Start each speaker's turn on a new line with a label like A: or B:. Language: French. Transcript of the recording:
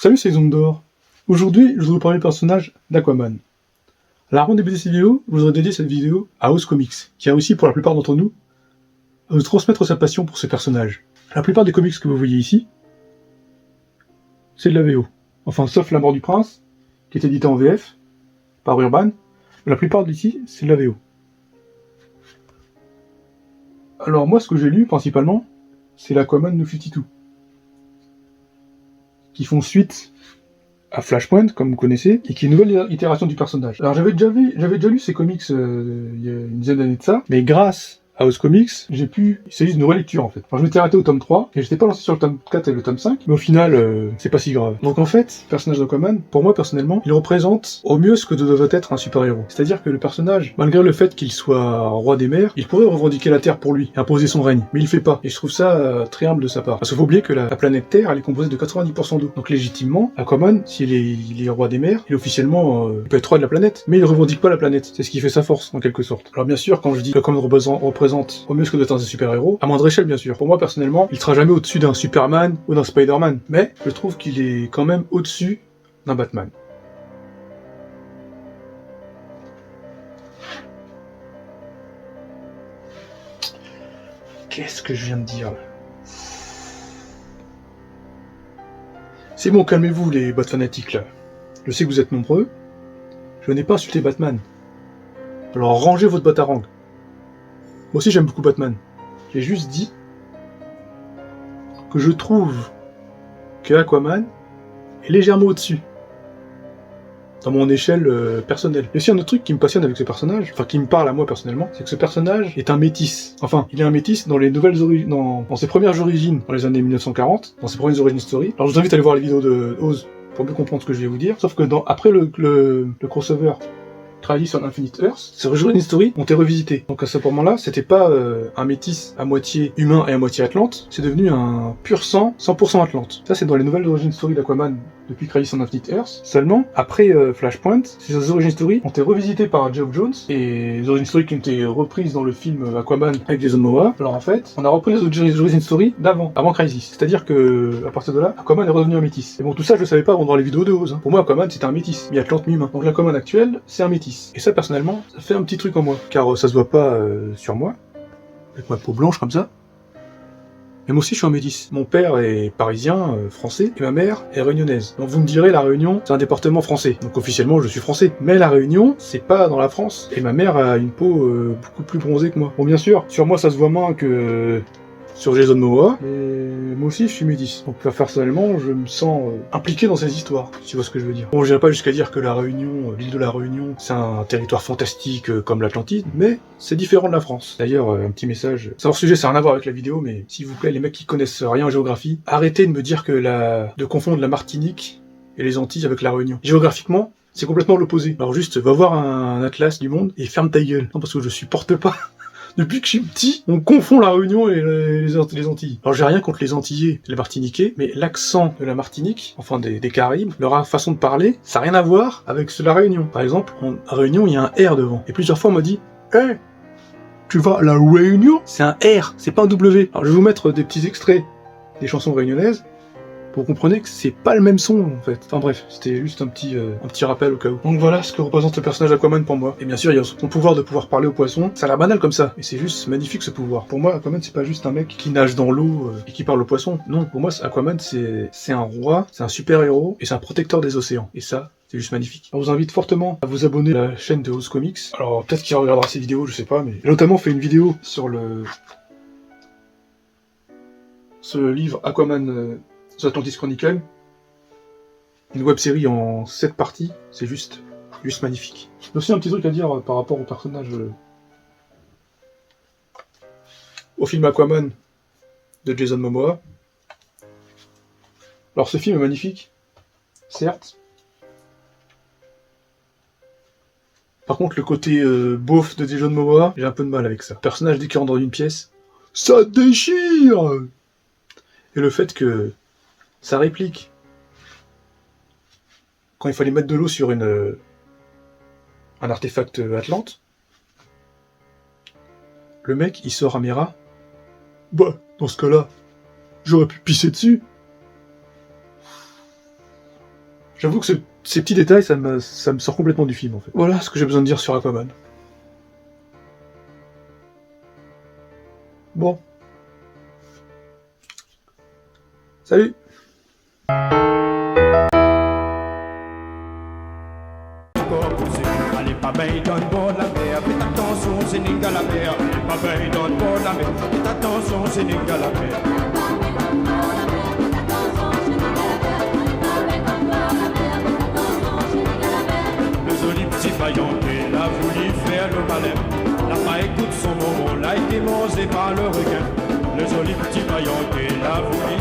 A: Salut, c'est Zone d'Or. Aujourd'hui, je voudrais vous parler du personnage d'Aquaman. Alors avant de débuter cette vidéo, je voudrais dédier cette vidéo à House Comics, qui a réussi pour la plupart d'entre nous à nous transmettre sa passion pour ce personnage. La plupart des comics que vous voyez ici, c'est de la VO. Enfin, sauf La Mort du Prince, qui est édité en VF, par Urban, mais la plupart d'ici, c'est de la VO. Alors moi, ce que j'ai lu, principalement, c'est l'Aquaman No 52, qui font suite à Flashpoint, comme vous connaissez, et qui est une nouvelle itération du personnage. Alors j'avais déjà lu ces comics il y a une dizaine d'années de ça, mais grâce à House Comics, c'est juste une relecture en fait. Alors je m'étais arrêté au tome 3, et j'étais pas lancé sur le tome 4 et le tome 5, mais au final, c'est pas si grave. Donc en fait, le personnage d'Aquaman, pour moi personnellement, il représente au mieux ce que devrait être un super-héros. C'est-à-dire que le personnage, malgré le fait qu'il soit roi des mers, il pourrait revendiquer la Terre pour lui, et imposer son règne, mais il le fait pas. Et je trouve ça très humble de sa part. Parce qu'il faut oublier que la planète Terre, elle est composée de 90% d'eau. Donc légitimement, Aquaman, s'il est roi des mers, il est officiellement, il peut être roi de la planète, mais il revendique pas la planète. C'est ce qui fait sa force, en quelque sorte. Alors bien sûr, quand je dis que Aquaman représente au mieux ce que doit être un super-héros, à moindre échelle bien sûr. Pour moi personnellement, il sera jamais au-dessus d'un Superman ou d'un Spider-Man, mais je trouve qu'il est quand même au-dessus d'un Batman. Qu'est-ce que je viens de dire là? C'est bon, calmez-vous les bots fanatiques là. Je sais que vous êtes nombreux. Je n'ai pas insulté Batman. Alors rangez votre botte à rangue. Moi aussi j'aime beaucoup Batman. J'ai juste dit que je trouve que Aquaman est légèrement au-dessus. Dans mon échelle personnelle. Et aussi un autre truc qui me passionne avec ce personnage, enfin qui me parle à moi personnellement, c'est que ce personnage est un métis. Enfin, il est un métis dans les nouvelles origines, dans ses premières origines, dans les années 1940, dans ses premières origin story. Alors je vous invite à aller voir les vidéos de Oz pour mieux comprendre ce que je vais vous dire. Sauf que après le crossover Crisis on Infinite Earth, ces origin story ont été revisitées. Donc à ce moment-là, c'était pas un métis à moitié humain et à moitié Atlante, c'est devenu un pur sang, 100% Atlante. Ça c'est dans les nouvelles origin story d'Aquaman depuis Crisis on Infinite Earth. Seulement, après Flashpoint, ces origin story ont été revisitées par Geoff Jones, et les origin story qui ont été reprises dans le film Aquaman avec Jason Momoa. Alors en fait, on a repris les origin story avant Crisis. C'est-à-dire que à partir de là, Aquaman est redevenu un métis. Et bon, tout ça je le savais pas avant dans les vidéos de Oz. Pour moi, Aquaman c'était un métis, mi-Atlante, mi-humain. Donc l'Aquaman actuel, c'est un métis. Et ça, personnellement, ça fait un petit truc en moi. Car ça se voit pas sur moi, avec ma peau blanche comme ça. Mais moi aussi, je suis un métis. Mon père est parisien, français, et ma mère est réunionnaise. Donc vous me direz, la Réunion, c'est un département français. Donc officiellement, je suis français. Mais la Réunion, c'est pas dans la France. Et ma mère a une peau beaucoup plus bronzée que moi. Bon, bien sûr, sur moi, ça se voit moins que sur Jason Momoa, et moi aussi je suis métis. Donc personnellement, je me sens impliqué dans ces histoires, si tu vois ce que je veux dire. Bon, j'irai pas jusqu'à dire que la Réunion, l'île de la Réunion, c'est un territoire fantastique comme l'Atlantide, mais c'est différent de la France. D'ailleurs, un petit message, c'est hors sujet, ça n'a rien à voir avec la vidéo, mais s'il vous plaît, les mecs qui connaissent rien en géographie, arrêtez de me dire que de confondre la Martinique et les Antilles avec la Réunion. Géographiquement, c'est complètement l'opposé. Alors juste, va voir un atlas du monde et ferme ta gueule. Non, parce que je supporte pas. Depuis que je suis petit, on confond la Réunion et les Antilles. Alors j'ai rien contre les Antillais, les Martiniquais, mais l'accent de la Martinique, enfin des Caraïbes, leur façon de parler, ça n'a rien à voir avec ceux de la Réunion. Par exemple, en Réunion, il y a un R devant. Et plusieurs fois, on m'a dit « Hey, tu vas à la Réunion ?» C'est un R, c'est pas un W. Alors je vais vous mettre des petits extraits des chansons réunionnaises, pour que vous compreniez que c'est pas le même son en fait. Enfin bref, c'était juste un petit rappel au cas où. Donc voilà ce que représente le personnage Aquaman pour moi. Et bien sûr, il y a son pouvoir de pouvoir parler aux poissons. Ça a l'air banal comme ça, mais c'est juste magnifique ce pouvoir. Pour moi, Aquaman, c'est pas juste un mec qui nage dans l'eau et qui parle aux poissons. Non, pour moi, Aquaman, c'est un roi, c'est un super-héros, et c'est un protecteur des océans. Et ça, c'est juste magnifique. Je vous invite fortement à vous abonner à la chaîne de House Comics. Alors peut-être qu'il regardera ces vidéos, je sais pas, mais j'ai notamment fait une vidéo sur le livre Aquaman The Atlantis Chronicle, une web-série en 7 parties, c'est juste magnifique. J'ai aussi un petit truc à dire par rapport au personnage, au film Aquaman de Jason Momoa. Alors ce film est magnifique, certes. Par contre, le côté beauf de Jason Momoa, j'ai un peu de mal avec ça. Le personnage, dès qu'il rentre dans une pièce, ça déchire! Et le fait que sa réplique, quand il fallait mettre de l'eau sur un artefact Atlante, le mec, il sort à Mera. Bah, dans ce cas-là, j'aurais pu pisser dessus. J'avoue que ces petits détails, ça me sort complètement du film, en fait. Voilà ce que j'ai besoin de dire sur Aquaman. Bon. Salut.
B: Allez, pas bien, donne bord la mer, faites attention, c'est Ninga la mer. Allez, pas bien, donne bord la mer, faites attention, c'est Ninga la mer. Le joli petit vaillant qu'il a voulu faire le malin, n'a pas écouté son moment, l'a été mangé par le requin. Le joli petit vaillant qu'il a voulu